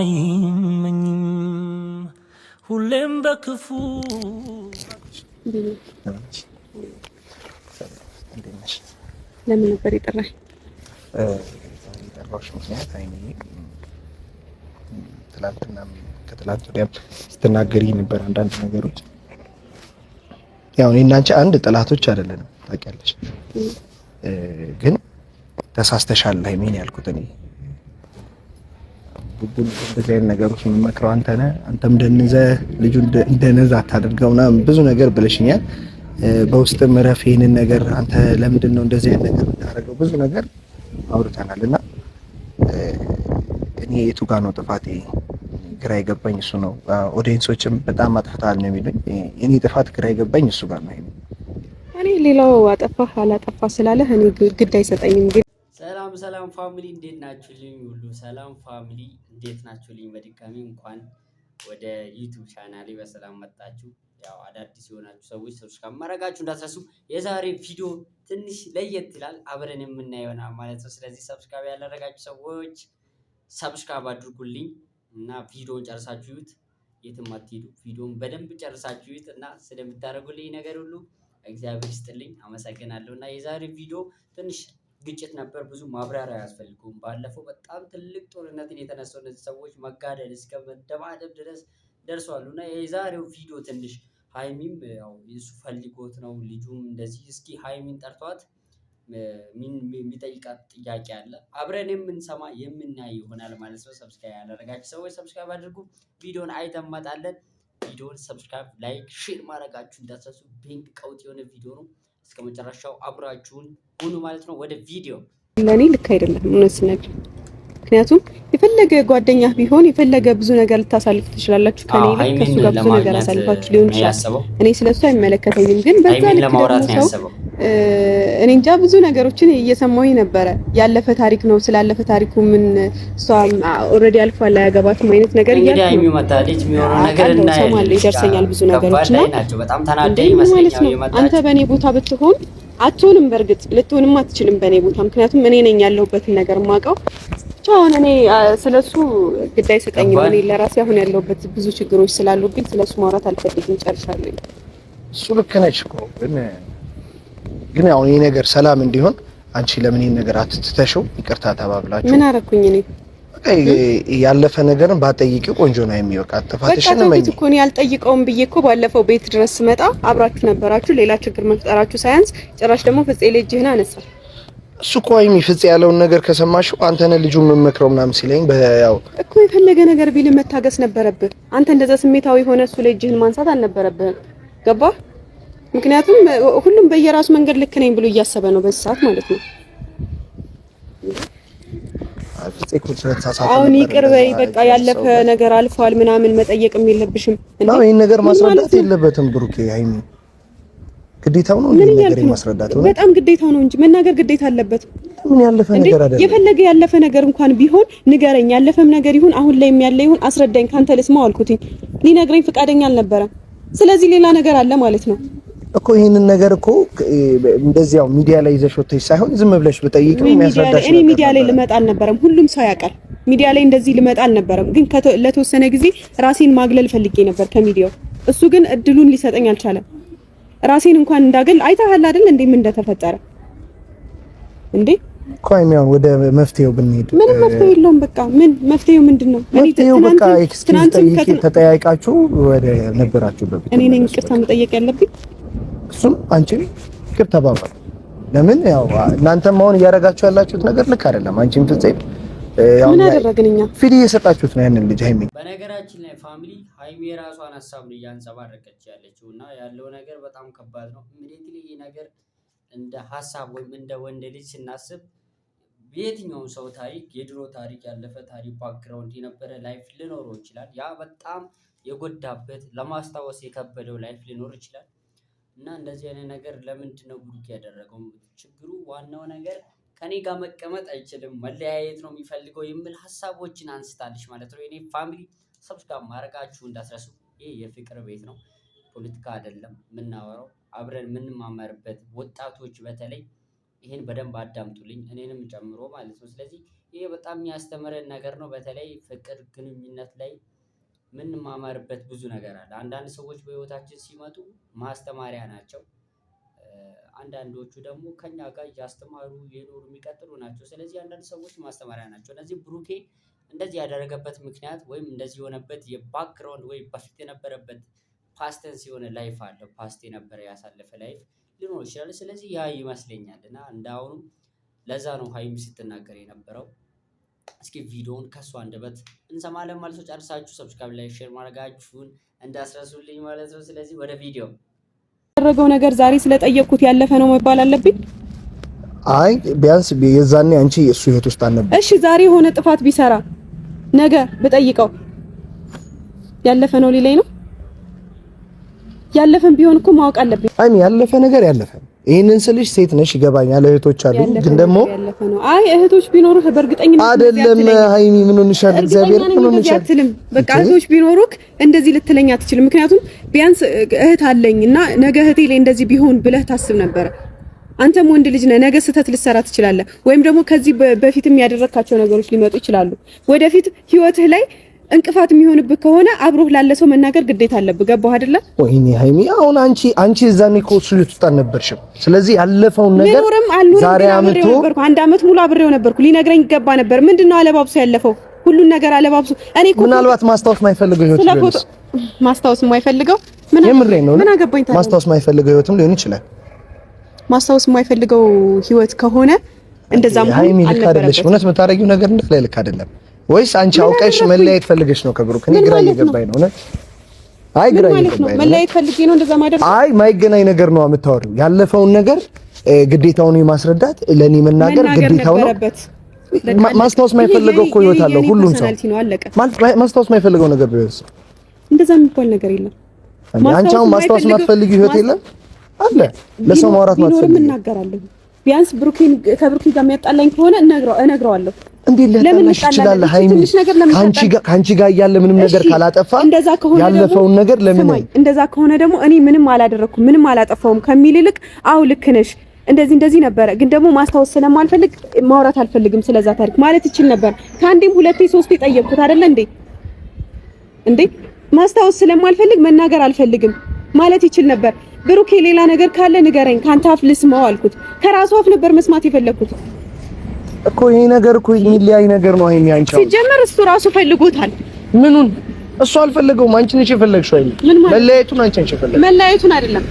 አይመኝም ሁሌም በክፉ ለምን ነበር የጠራኝ? የጠራሁሽ ምክንያት አይኔ ትላንትናም ከትላንት ወዲያም ስትናገሪ ነበር አንዳንድ ነገሮች። ያው እኔና አንቺ አንድ ጠላቶች አይደለንም ታውቂያለሽ፣ ግን ተሳስተሻል ሀይሚን ያልኩት እኔ ቡቡን እንደዚህ አይነት ነገሮች የምመክረው አንተ ነህ። አንተም ደንዘህ ልጁ እንደነዛ አታድርገው ምናምን ብዙ ነገር ብለሽኛል። በውስጥ ምዕራፍ ይሄንን ነገር አንተ ለምንድን ነው እንደዚህ አይነት ነገር የምታደርገው ብዙ ነገር አውርተናል እና እኔ የቱ ጋር ነው ጥፋቴ ግራ የገባኝ እሱ ነው። ኦዲየንሶችም በጣም አጥፍተሃል ነው የሚሉኝ። እኔ ጥፋት ግራ የገባኝ እሱ ጋር ነው። እኔ ሌላው አጠፋህ አላጠፋ ስላለ እኔ ግድ አይሰጠኝም። ግን ሰላም ፋሚሊ እንዴት ናችሁልኝ? ሁሉ ሰላም ፋሚሊ እንዴት ናችሁልኝ? በድጋሚ እንኳን ወደ ዩቲዩብ ቻናሌ በሰላም መጣችሁ። ያው አዳዲስ የሆናችሁ ሰዎች ሰብስክራይብ ማድረጋችሁ እንዳትረሱ። የዛሬ ቪዲዮ ትንሽ ለየት ይላል፣ አብረን የምናየው ማለት ነው። ስለዚህ ሰብስክራይብ ያላደረጋችሁ ሰዎች ሰብስክራይብ አድርጉልኝ እና ቪዲዮውን ጨርሳችሁ ይዩት። የትም አትሄዱ። ቪዲዮውን በደንብ ጨርሳችሁ ይዩት እና ስለምታደርጉልኝ ነገር ሁሉ እግዚአብሔር ይስጥልኝ፣ አመሰግናለሁ። እና የዛሬ ቪዲዮ ትንሽ ግጭት ነበር፣ ብዙ ማብራሪያ አያስፈልገውም። ባለፈው በጣም ትልቅ ጦርነትን የተነሳው እነዚህ ሰዎች መጋደል እስከ መደባደብ ድረስ ደርሰዋል። እና የዛሬው ቪዲዮ ትንሽ ሀይሚም ያው እሱ ፈልጎት ነው ልጁም እንደዚህ እስኪ ሀይሚን ጠርቷት የሚጠይቃት ጥያቄ አለ፣ አብረን የምንሰማ የምናይ ይሆናል ማለት ነው። ሰብስክራይብ ያላደረጋችሁ ሰዎች ሰብስክራይብ አድርጉ። ቪዲዮን አይተን እንመጣለን። ቪዲዮን ሰብስክራይብ፣ ላይክ፣ ሼር ማድረጋችሁ እንዳትረሱ። ቢንግ ቀውጥ የሆነ ቪዲዮ ነው። እስከ መጨረሻው አብራችሁን ሁኑ ማለት ነው። ወደ ቪዲዮ ለኔ ልክ አይደለም እውነት ስነግር፣ ምክንያቱም የፈለገ ጓደኛ ቢሆን የፈለገ ብዙ ነገር ልታሳልፉ ትችላላችሁ። ከኔ ልክ ከሱ ጋር ብዙ ነገር አሳልፋችሁ ሊሆን ይችላል። እኔ ስለሱ አይመለከተኝም። ግን በዛ ልክ ደግሞ ሰው እኔ እንጃ ብዙ ነገሮችን እየሰማሁኝ ነበረ። ያለፈ ታሪክ ነው፣ ስላለፈ ታሪኩ ምን እሷ ኦልሬዲ አልፏል አያገባትም አይነት ነገር እያልኩ ነው። መታለች የሚሆነው ነገር እና ይደርሰኛል ብዙ ነገሮች እና በጣም ተናደኝ መስለኛው ይመጣል። አንተ በእኔ ቦታ ብትሆን አትሆንም፣ በእርግጥ ልትሆንም አትችልም በእኔ ቦታ፣ ምክንያቱም እኔ ነኝ ያለሁበትን ነገር የማውቀው። አሁን እኔ ስለሱ ግድ አይሰጠኝም። እኔ ለራሴ አሁን ያለሁበት ብዙ ችግሮች ስላሉብኝ ስለሱ ማውራት አልፈልግም። ጨርሻለሁ። እሱ ልክ ነች እኮ ግን ያው ይሄ ነገር ሰላም እንዲሆን አንቺ ለምን ይሄን ነገር አትተሽው ይቅርታ ተባብላችሁ ምን አረኩኝ እኔ? ያለፈ ነገርን ባጠይቂው ቆንጆ ነው የሚወቃ ጥፋትሽን ነው ማለት እኮ እኔ አልጠይቀውም ብዬ እኮ ባለፈው ቤት ድረስ ስመጣ አብራችሁ ነበራችሁ፣ ሌላ ችግር መፍጠራችሁ ሳያንስ ጭራሽ ደግሞ ፍፄ ልጅህን አነሳ። እሱ እኮ ሀይሚ ፍፄ ያለውን ነገር ከሰማሽው አንተ ነህ ልጁን መመክረው ምናምን ሲለኝ ያው እኮ የፈለገ ነገር ቢል መታገስ ነበረብህ አንተ። እንደዛ ስሜታዊ ሆነ እሱ ልጅህን ማንሳት አልነበረብህም። ገባህ? ምክንያቱም ሁሉም በየራሱ መንገድ ልክ ነኝ ብሎ እያሰበ ነው በዚህ ሰዓት ማለት ነው። አሁን ይቅር በይ በቃ ያለፈ ነገር አልፏል ምናምን መጠየቅም የለብሽም እንዴ? ይሄን ነገር ማስረዳት የለበትም ብሩኬ። ሀይሚ ግዴታው ነው እንዴ ነገር ማስረዳት ነው? በጣም ግዴታው ነው እንጂ መናገር ግዴታ አለበት። ምን ያለፈ ነገር አይደለም። የፈለገ ያለፈ ነገር እንኳን ቢሆን ንገረኝ፣ ያለፈም ነገር ይሁን አሁን ላይም ያለ ይሁን አስረዳኝ፣ ካንተ ልስማው አልኩትኝ። ሊነግረኝ ፍቃደኛ አልነበረም። ስለዚህ ሌላ ነገር አለ ማለት ነው እኮ። ይሄንን ነገር እኮ እንደዚያው ሚዲያ ላይ ይዘሽ ወጥተሽ ሳይሆን ዝም ብለሽ ብጠይቀው የሚያስረዳሽ እኔ ሚዲያ ላይ ልመጣ አልነበረም። ሁሉም ሰው ያውቃል። ሚዲያ ላይ እንደዚህ ልመጣ አልነበረም። ግን ለተወሰነ ጊዜ ራሴን ማግለል ፈልጌ ነበር ከሚዲያው። እሱ ግን እድሉን ሊሰጠኝ አልቻለም። ራሴን እንኳን እንዳገል አይተሃል አይደል እንዴ ምን እንደተፈጠረ እንዴ? ኮይሚያን ወደ መፍትሄው ብንሄድ ምንም መፍትሄ የለውም። በቃ ምን መፍትሄው ምንድነው? መፍትሄው በቃ ኤክስኪውዝ ተጠያይቃችሁ ወደ ነበራችሁበት እኔ ነኝ ይቅርታ መጠየቅ ያለብኝ። እሱም አንቺም ይቅርታ ተባባሉ። ለምን ያው እናንተም አሁን እያደረጋችሁ ያላችሁት ነገር ልክ አይደለም። አንቺም ፍፄም ያው ምን አደረግንኛ ፊት እየሰጣችሁት ነው ያንን ልጅ ሀይሚ። በነገራችን ላይ ፋሚሊ ሀይሚ የራሷን ሀሳብ ነው እያንጸባረቀች ያለችው እና ያለው ነገር በጣም ከባድ ነው። ኢሚዲየትሊ ይሄ ነገር እንደ ሀሳብ ወይም እንደ ወንድ ልጅ ስናስብ በየትኛውም ሰው ታሪክ የድሮ ታሪክ ያለፈ ታሪክ ባክግራውንድ የነበረ ላይፍ ሊኖረው ይችላል። ያ በጣም የጎዳበት ለማስታወስ የከበደው ላይፍ ሊኖር ይችላል እና እንደዚህ አይነት ነገር ለምንድን ነው ብሩክ ያደረገው? ችግሩ ዋናው ነገር ከኔ ጋር መቀመጥ አይችልም መለያየት ነው የሚፈልገው የሚል ሀሳቦችን አንስታለች ማለት ነው። የኔ ፋሚሊ ሰብስክራይብ ማድረጋችሁ እንዳትረሱ። ይሄ የፍቅር ቤት ነው፣ ፖለቲካ አይደለም የምናወራው፣ አብረን የምንማማርበት ወጣቶች በተለይ ይሄን በደንብ አዳምጡልኝ እኔንም ጨምሮ ማለት ነው። ስለዚህ ይሄ በጣም የሚያስተምረን ነገር ነው። በተለይ ፍቅር ግንኙነት ላይ የምንማማርበት ብዙ ነገር አለ። አንዳንድ ሰዎች በህይወታችን ሲመጡ ማስተማሪያ ናቸው። አንዳንዶቹ ደግሞ ከኛ ጋር እያስተማሩ የኖሩ የሚቀጥሉ ናቸው። ስለዚህ አንዳንድ ሰዎች ማስተማሪያ ናቸው። እነዚህ ብሩኬ እንደዚህ ያደረገበት ምክንያት ወይም እንደዚህ የሆነበት የባክግራውንድ ወይም በፊት የነበረበት ፓስተንስ የሆነ ላይፍ አለ። ፓስት የነበረ ያሳለፈ ላይፍ ሊኖር ይችላል። ስለዚህ ያ ይመስለኛል እና እንዳሁኑ ለዛ ነው ሀይሚ ስትናገር የነበረው። እስኪ ቪዲዮውን ከሷ አንደበት እንሰማለን ማለት ነው። ጨርሳችሁ ሰብስክራይብ ላይ ሼር ማድረጋችሁን እንዳስረሱልኝ ማለት ነው። ስለዚህ ወደ ቪዲዮ ያደረገው ነገር ዛሬ ስለጠየቅኩት ያለፈ ነው መባል አለብኝ? አይ ቢያንስ የዛኔ አንቺ እሱ ህይወት ውስጥ አልነበረ። እሺ ዛሬ የሆነ ጥፋት ቢሰራ ነገ ብጠይቀው ያለፈ ነው ሊለኝ ነው? ያለፈን ቢሆን እኮ ማወቅ አለብኝ። አይ ያለፈ ነገር ያለፈ። ይሄንን ስልሽ ሴት ነሽ ይገባኛል። እህቶች አሉ ግን ደግሞ አይ እህቶች ቢኖሩህ በእርግጠኝነት አይደለም ሀይሚ ምን ሆነሻል? እግዚአብሔር ምን ሆነሻል? በቃ እህቶች ቢኖሩክ እንደዚህ ልትለኝ አትችልም። ምክንያቱም ቢያንስ እህት አለኝና ነገ እህቴ ላይ እንደዚህ ቢሆን ብለህ ታስብ ነበር። አንተም ወንድ ልጅ ነህ። ነገ ስህተት ልትሰራ ትችላለህ። ወይም ደግሞ ከዚህ በፊትም ያደረካቸው ነገሮች ሊመጡ ይችላሉ። ወደፊት ህይወትህ ላይ እንቅፋት የሚሆንብህ ከሆነ አብሮህ ላለ ሰው መናገር ግዴታ አለብህ። ገባህ አይደለ? ወይኔ ሀይሚ አሁን አንቺ እዛኔ እኮ ስልት ውስጥ አልነበርሽም። ስለዚህ ያለፈውን ነገር ዛሬ አመቶ አንድ አመት ሙሉ አብሬው ነበርኩ። ሊነግረኝ ይገባ ነበር። ምንድነው አለባብሶ ያለፈው? ሁሉን ነገር አለባብሶ። እኔ እኮ ምናልባት ማስታወስ ማይፈልገው ህይወት ሊሆን ማስታወስ የማይፈልገው ምን አገባኝ ታዲያ? ማስታወስ ማይፈልገው ህይወትም ሊሆን ይችላል። ማስታወስ የማይፈልገው ህይወት ከሆነ እንደዛ ማለት ሀይሚ ልክ አይደለሽ። እውነት የምታረጊው ነገር እንዳለ ልክ አይደለም። ወይስ አንቺ አውቀሽ መለያየት ፈልገሽ ነው ከብሩክ? እኔ ግራ እየገባኝ ነው። አይ ግራ እየገባኝ ነው። መለያየት ፈልጌ ነው እንደዛ ማድረግ? አይ ማይገናኝ ነገር ነው የምታወሪው። ያለፈውን ነገር ግዴታውን የማስረዳት ለኔ መናገር ግዴታው ነው። ማስታወስ ማይፈልገው እኮ ህይወት አለው ሁሉም ሰው። ማስታወስ ማይፈልገው ነገር ቢሆንስ? እንደዛ የሚባል ነገር የለም። አንቺ አሁን ማስታወስ ማትፈልጊው ህይወት የለም አለ። ለሰው ማውራት ማትፈልጊው ምን እናገራለሁ? ቢያንስ ከብሩኬ ጋር የሚያጣላኝ ከሆነ እነግረዋለሁ። እንዴ ለታናሽ ይችላል ሀይሚ ካንቺ ጋር እያለ ምንም ነገር ካላጠፋ ያለፈውን ነገር ለምን እንደዛ ከሆነ ደግሞ እኔ ምንም አላደረኩም ምንም አላጠፋውም ከሚል ይልቅ አው ልክ ነሽ እንደዚህ ነበረ ግን ደግሞ ማስታወስ ስለማልፈልግ ማውራት አልፈልግም ስለዛ ታሪክ ማለት ይችል ነበር። ከአንዴም ሁለቴ ሶስቴ ጠየቅኩት አይደለ እንዴ ማስታወስ ስለማልፈልግ መናገር አልፈልግም ማለት ይችል ነበር። ብሩኬ ሌላ ነገር ካለ ንገረኝ ካንተ አፍ ልስማው አልኩት። ከራሱ አፍ ነበር መስማት የፈለኩት እኮ። ይሄ ነገር እኮ የሚለያይ ነገር ነው። አይኔ አንቺ ሲጀመር እሱ ራሱ ፈልጎታል። ምኑን? እሱ አልፈለገውም። አንቺ ነሽ የፈለግሽው አይደል? መለያየቱን አንቺ ነሽ የፈለግሽው። መለያየቱን አይደለም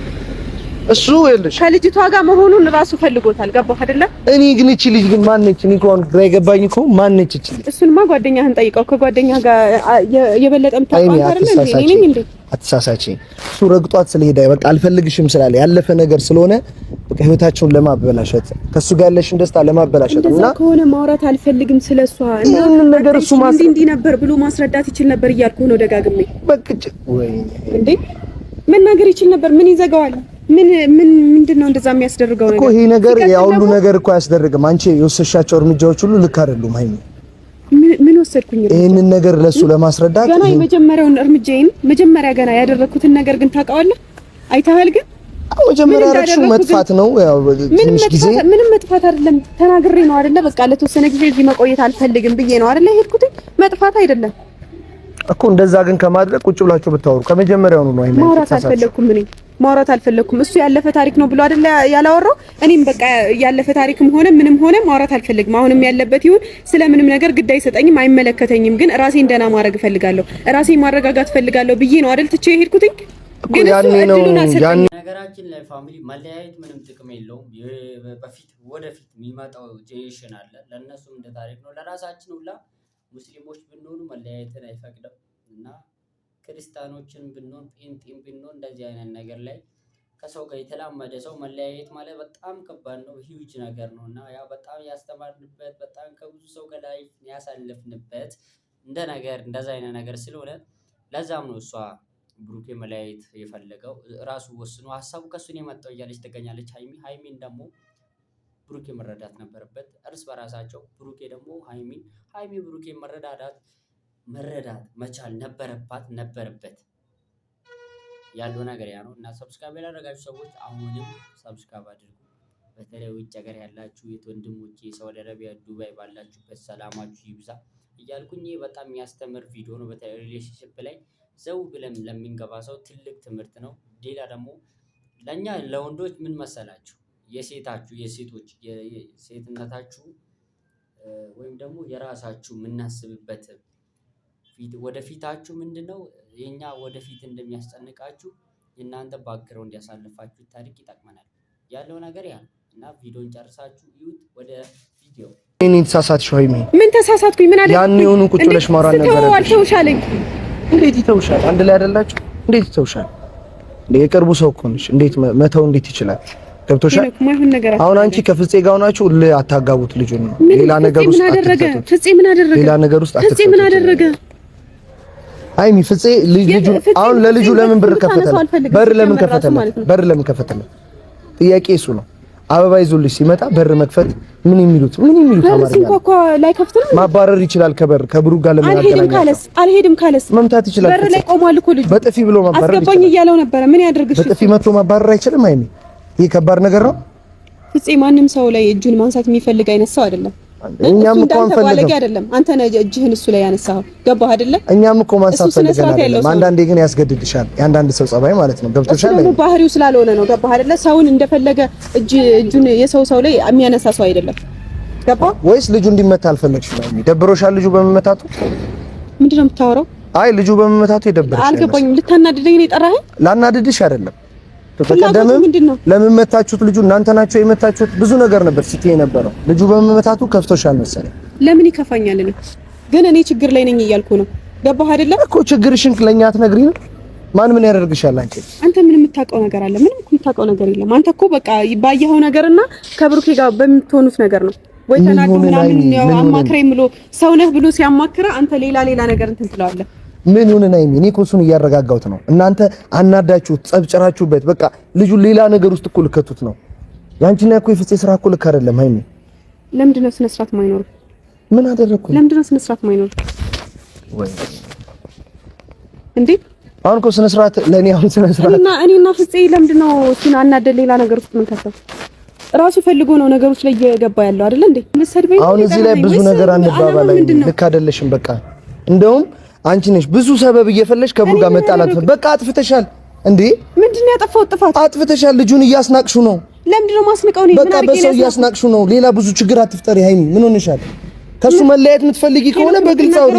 እሱ ይልሽ ከልጅቷ ጋር መሆኑን ራሱ ፈልጎታል። ገባህ አይደለ? እኔ ግን እቺ ልጅ ግን ማን ነች? እኔ እንኳን ግራ የገባኝ እኮ ማን ነች እቺ ልጅ? እሱንማ ጓደኛህን ጠይቀው። ከጓደኛህ ጋር የበለጠ የምታውቀው አይደል እንዴ? እኔ ነኝ እንዴ? አትሳሳቺ። እሱ ረግጧት ስለሄደ በቃ አልፈልግሽም ስላለ ያለፈ ነገር ስለሆነ በቃ ህይወታቸውን ለማበላሸት ከሱ ጋር ያለሽን ደስታ ለማበላሸት እና ከሆነ ማውራት አልፈልግም ስለሷ እና ነገር እሱ እንዲህ ነበር ብሎ ማስረዳት ይችል ነበር እያልኩ ነው ደጋግሜ። በቃ ወይ እንዴ መናገር ይችል ነበር። ምን ይዘጋዋል? ምንድነው እንደዛ የሚያስደርገው ነገር? እኮ ይሄ ነገር ያ ሁሉ ነገር እኮ አያስደርግም። አንቺ የወሰሻቸው እርምጃዎች ሁሉ ልክ አይደሉም ሀይሚ። ምን ወሰድኩኝ? ይሄንን ነገር ለሱ ለማስረዳት ገና የመጀመሪያውን እርምጃዬን መጀመሪያ ገና ያደረኩትን ነገር ግን ታውቀዋለህ? አይተሃል? ግን መጀመሪያ ያደረኩት መጥፋት ነው። ያው ትንሽ ጊዜ ምንም መጥፋት አይደለም። ተናግሬ ነው አይደለ? በቃ ለተወሰነ ጊዜ እዚህ መቆየት አልፈልግም ብዬ ነው አይደለ ሄድኩት። መጥፋት አይደለም እኮ። እንደዛ ግን ከማድረግ ቁጭ ብላችሁ ብታወሩ ከመጀመሪያው ነው አይደል? ማውራት አልፈለኩም። እሱ ያለፈ ታሪክ ነው ብሎ አይደለ ያላወራው። እኔም በቃ ያለፈ ታሪክም ሆነ ምንም ሆነ ማውራት አልፈልግም። አሁንም ያለበት ይሁን ስለምንም ነገር ግድ አይሰጠኝም፣ አይመለከተኝም። ግን ራሴን ደህና ማድረግ እፈልጋለሁ፣ ራሴን ማረጋጋት እፈልጋለሁ ብዬ ነው አይደል ትቼ የሄድኩትኝ። ግን ያኔ ነው ነገራችን ላይ ፋሚሊ መለያየት ምንም ጥቅም የለውም። በፊት ወደፊት የሚመጣው ጄኔሬሽን አለ። ለእነሱም እንደ ታሪክ ነው። ለራሳችን ሁላ ሙስሊሞች ብንሆኑ መለያየትን አይፈቅድም እና ክርስቲያኖችን ብንሆን ጴንጤም ብንሆን እንደዚህ አይነት ነገር ላይ ከሰው ጋር የተላመደ ሰው መለያየት ማለት በጣም ከባድ ነው። ሂውጅ ነገር ነው እና ያ በጣም ያስተማርንበት በጣም ከብዙ ሰው ጋር ላይ ያሳለፍንበት እንደዛ አይነት ነገር ስለሆነ ለዛም ነው እሷ ብሩኬ መለያየት የፈለገው ራሱ ወስኖ ሀሳቡ ከሱን የመጣው እያለች ትገኛለች። ሀይሚን ደግሞ ብሩኬ መረዳት ነበረበት እርስ በራሳቸው። ብሩኬ ደግሞ ሀይሚ ብሩኬ መረዳት መቻል ነበረበት ያለው ነገር ያ ነው እና ሰብስክራይብ ያላደረጋችሁ ሰዎች አሁንም ሰብስክራይብ አድርጉ። በተለይ ውጭ ሀገር ያላችሁ የት ወንድሞቼ ሳውዲ አረቢያ፣ ዱባይ ባላችሁበት ሰላማችሁ ይብዛ እያልኩኝ በጣም የሚያስተምር ቪዲዮ ነው። በተለይ ሪሌሽንሽፕ ላይ ዘው ብለን ለሚንገባ ሰው ትልቅ ትምህርት ነው። ሌላ ደግሞ ለእኛ ለወንዶች ምን መሰላችሁ የሴቶች የሴትነታችሁ ወይም ደግሞ የራሳችሁ የምናስብበት ወደፊታችሁ ምንድነው የኛ ወደፊት እንደሚያስጨንቃችሁ የእናንተ ባክግራውንድ ያሳልፋችሁ ታሪክ ይጠቅመናል ያለው ነገር ያ ነው። እና ቪዲዮን ጨርሳችሁ ይዩት። ወደ ቪዲዮ እኔ ተሳሳትሽ ሀይሚ። ምን ተሳሳትኩኝ? ምን አለ ያን የሆኑ ቁጭ ብለሽ ማውራት ነበር። አልተውሻለኝ። እንዴት ይተውሻል? አንድ ላይ አይደላችሁ? እንዴት ይተውሻል? የቅርቡ ሰው እኮ ነሽ። እንዴት መተው እንዴት ይችላል? ገብቶሻል? አሁን አንቺ ከፍፄ ጋር ሆናችሁ አታጋቡት ልጁን ነው። ሌላ ነገር ውስጥ አትከተቱ። ፍፄ ምን አደረገ? ሌላ ነገር ውስጥ አትከተቱ። ፍፄ ምን አደረገ? ሀይሚ ፍፄ ልጁ አሁን ለልጁ ለምን በር ከፈተለት? በር ለምን ከፈተለት? በር ለምን ከፈተለት? ጥያቄ እሱ ነው። አበባ ይዞልሽ ሲመጣ በር መክፈት ምን የሚሉት አማርኛ ማባረር ይችላል። ከብሩ ጋር ለምን አገናኛለሽ? አልሄድም ካለስ መምታት ይችላል። በር ላይ ቆሟል እኮ ልጁ። በጥፊ ብሎ ማባረር ይችላል። አስገባኝ እያለው ነበረ። ምን ያደርግሽ? በጥፊ መቶ ማባረር አይችልም። ሀይሚ ይሄ ከባድ ነገር ነው። ፍፄ ማንም ሰው ላይ እጁን ማንሳት የሚፈልግ አይነት ሰው አይደለም። እኛም እኮ አንፈልግም አይደለም። አንተ ነህ እጅህን እሱ ላይ ያነሳኸው። ገባህ አይደለ? እኛም እኮ ማንሳት ፈልገናል። አንዳንዴ ግን ያስገድድሻል። የአንዳንድ ሰው ጸባይ ማለት ነው። ገብቶሻል? ነው ባህሪው ስላልሆነ ነው። ገባህ አይደለ? ሰውን እንደፈለገ እጁን የሰው ላይ የሚያነሳ ሰው አይደለም። ገባህ ወይስ ልጁ እንዲመታ አልፈለግሽም? ደብሮሻል ልጁ በመመታቱ? ምንድነው የምታወራው? አይ ልጁ በመመታቱ ይደብርሻል። አልገባኝም። ልታናድደኝ ነው የጠራኸኝ? ላናድድሽ አይደለም። ተቀደመም ለምን መታችሁት? ልጁ እናንተ ናችሁ የመታችሁት? ብዙ ነገር ነበር ሲቴ የነበረው። ልጁ በመመታቱ ከፍቶሻል መሰለኝ። ለምን ይከፋኛል? ግን እኔ ችግር ላይ ነኝ እያልኩ ነው። ገባህ አይደለ? እኮ ችግርሽን ለኛ አትነግሪንም? ምን ያደርግሻል? አንተ ምን የምታውቀው ነገር አለ? ምንም የምታውቀው ነገር የለም። አንተ እኮ በቃ ባየኸው ነገርና ከብሩኬ ጋር በምትሆኑት ነገር ነው ወይ ተናዱ ምናምን ያው አማክረኝ ብሎ ሰው ነህ ብሎ ሲያማክራ አንተ ሌላ ነገር እንትን ትላለህ። ምን ሆነ ነው? እኔ እኮ እሱን እያረጋጋሁት ነው። እናንተ አናዳችሁት፣ ጸብጭራችሁበት፣ በቃ ልጁ ሌላ ነገር ውስጥ እኮ ልከቱት ነው። ያንቺና እኮ የፍፄ ስራ እኮ ልክ አይደለም። ሀይሚ ለምንድን ነው ስነ ስርዓት ማይኖር? ምን አደረኩ? ለምንድን ነው ስነ ስርዓት ማይኖር? ወይ እንዴ አሁን እኮ ስነ ስርዓት ለኔ አሁን ስነ ስርዓት እኔና ፍፄ ለምንድን ነው እሱን አናደድ ሌላ ነገር ውስጥ ምን ከተው? ራሱ ፈልጎ ነው ነገሮች ላይ እየገባ ያለው አይደል እንዴ? አሁን እዚህ ላይ ብዙ ነገር አንባባላይ። ልክ አይደለሽም። በቃ እንደውም አንቺ ነሽ ብዙ ሰበብ እየፈለሽ ከብሩ ጋር መጣላት። በቃ አጥፍተሻል እንዴ! ምንድነው ያጠፋው ጥፋት? አጥፍተሻል። ልጁን እያስናቅሹ ነው። ለምንድነው ማስነቀው ነው? በቃ በሰው እያስናቅሹ ነው። ሌላ ብዙ ችግር አትፍጠሪ ሀይሚ። ምን ሆነሻል? ከሱ መለያየት የምትፈልጊ ከሆነ በግልጽ አውሪ።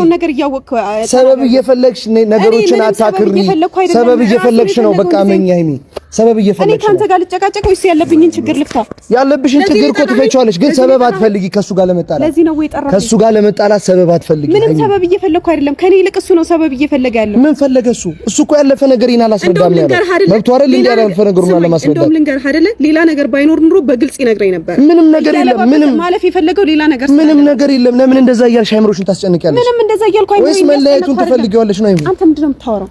ሰበብ እየፈለግሽ ነገሮችን አታክሪ። ሰበብ እየፈለግሽ ነው። በቃ መኛ ሀይሚ ሰበብ እየፈለግሽ ነው። እኔ ካንተ ጋር ልጨቃጨቅ ወይስ ያለብኝን ችግር ልፍታ? ያለብሽን ችግር እኮ ትፈቻለሽ፣ ግን ሰበብ አትፈልጊ ከሱ ጋር ለመጣላት። ለዚህ ነው የጠራኸኝ? ከሱ ጋር ለመጣላት ሰበብ አትፈልጊ። ምንም ሰበብ እየፈለግኩ አይደለም። ከኔ ይልቅ እሱ ነው ሰበብ እየፈለገ ያለው። ምን ፈለገ እሱ? እሱ እኮ ያለፈ ነገር አላስረዳም ያለው መብቱ አይደል? እንዴ ያለፈ ነገሩን አለማስረዳት። እንደውም ልንገርህ አይደለ? ሌላ ነገር ባይኖር ኑሮ በግልጽ ይነግረኝ ነበር። ምንም ነገር የለም። ምንም ማለፍ የፈለገው ሌላ ነገር ምንም ነገር የለም። ለምን እንደዛ እያልሽ አይምሮሽን ታስጨንቂያለሽ? ምንም እንደዛ እያልኩ አይምሮሽን ወይስ መለያየቱን ትፈልጊዋለሽ ነው? አንተ ምንድን ነው የምታወራው?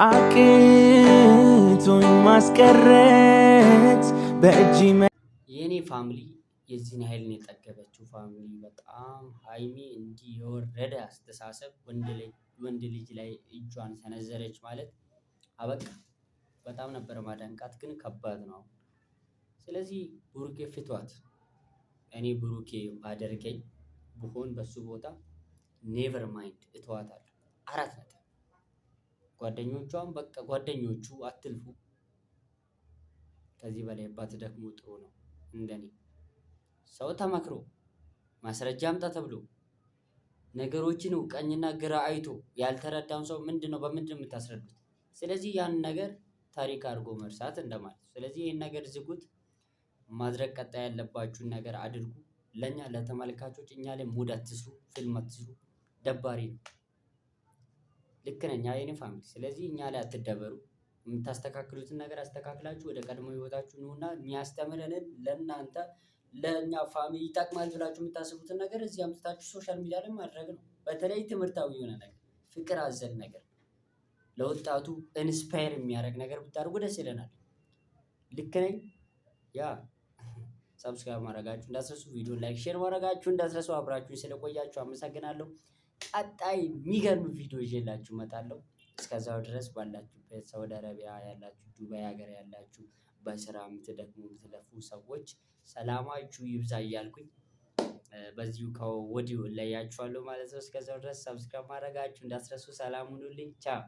አቅቶኝ ማስቀረት በእጅ የኔ ፋሚሊ የዚህን ኃይል ነው የጠገበችው። ፋሚሊ በጣም ሀይሚ እንዲህ የወረደ አስተሳሰብ ወንድ ልጅ ላይ እጇን ሰነዘረች ማለት አበቃ። በጣም ነበር ማደንቃት፣ ግን ከባድ ነው። ስለዚህ ብሩኬ ፍቷት። እኔ ብሩኬ ባደርገኝ ብሆን በሱ ቦታ ኔቨር ማይንድ እተዋታለሁ። 4 ነጥብ። ጓደኞቿም በቃ ጓደኞቹ አትልፉ። ከዚህ በላይ ባትደክሙ ጥሩ ነው። እንደኔ ሰው ተመክሮ ማስረጃ አምጣ ተብሎ ነገሮችን ቀኝና ግራ አይቶ ያልተረዳውን ሰው ምንድነው በምንድን የምታስረዱት? ስለዚህ ያን ነገር ታሪክ አድርጎ መርሳት እንደማለት። ስለዚህ ይሄን ነገር ዝጉት። ማድረግ ቀጣይ ያለባችሁን ነገር አድርጉ። ለኛ ለተመልካቾች እኛ ላይ ሙድ አትስሩ፣ ፊልም አትስሩ። ደባሪ ነው። ልክ ነኝ የኔ ፋሚሊ። ስለዚህ እኛ ላይ አትደበሩ። የምታስተካክሉትን ነገር አስተካክላችሁ ወደ ቀድሞ ህይወታችሁ ነውና የሚያስተምረንን ለእናንተ ለእኛ ፋሚሊ ይጠቅማል ብላችሁ የምታስቡትን ነገር እዚህ አምጥታችሁ ሶሻል ሚዲያ ላይ ማድረግ ነው። በተለይ ትምህርታዊ የሆነ ነገር፣ ፍቅር አዘል ነገር፣ ለወጣቱ ኢንስፓየር የሚያደርግ ነገር ብታደርጉ ደስ ይለናል። ልክ ነኝ። ያ ሰብስክራይብ ማድረጋችሁ እንዳትረሱ፣ ቪዲዮ ላይክ፣ ሼር ማድረጋችሁ እንዳትረሱ። አብራችሁ ስለቆያችሁ አመሰግናለሁ። ቀጣይ የሚገርም ቪዲዮ ይዤላችሁ እመጣለሁ። እስከዛው ድረስ ባላችሁበት ሳውዲ አረቢያ ያላችሁ፣ ዱባይ ሀገር ያላችሁ፣ በስራ የምትደክሙ የምትለፉ ሰዎች ሰላማችሁ ይብዛ እያልኩኝ በዚሁ ከወዲሁ እለያችኋለሁ ማለት ነው። እስከዛው ድረስ ሰብስክራይብ ማድረጋችሁ እንዳትረሱ። ሰላም ሁኑልኝ። ቻው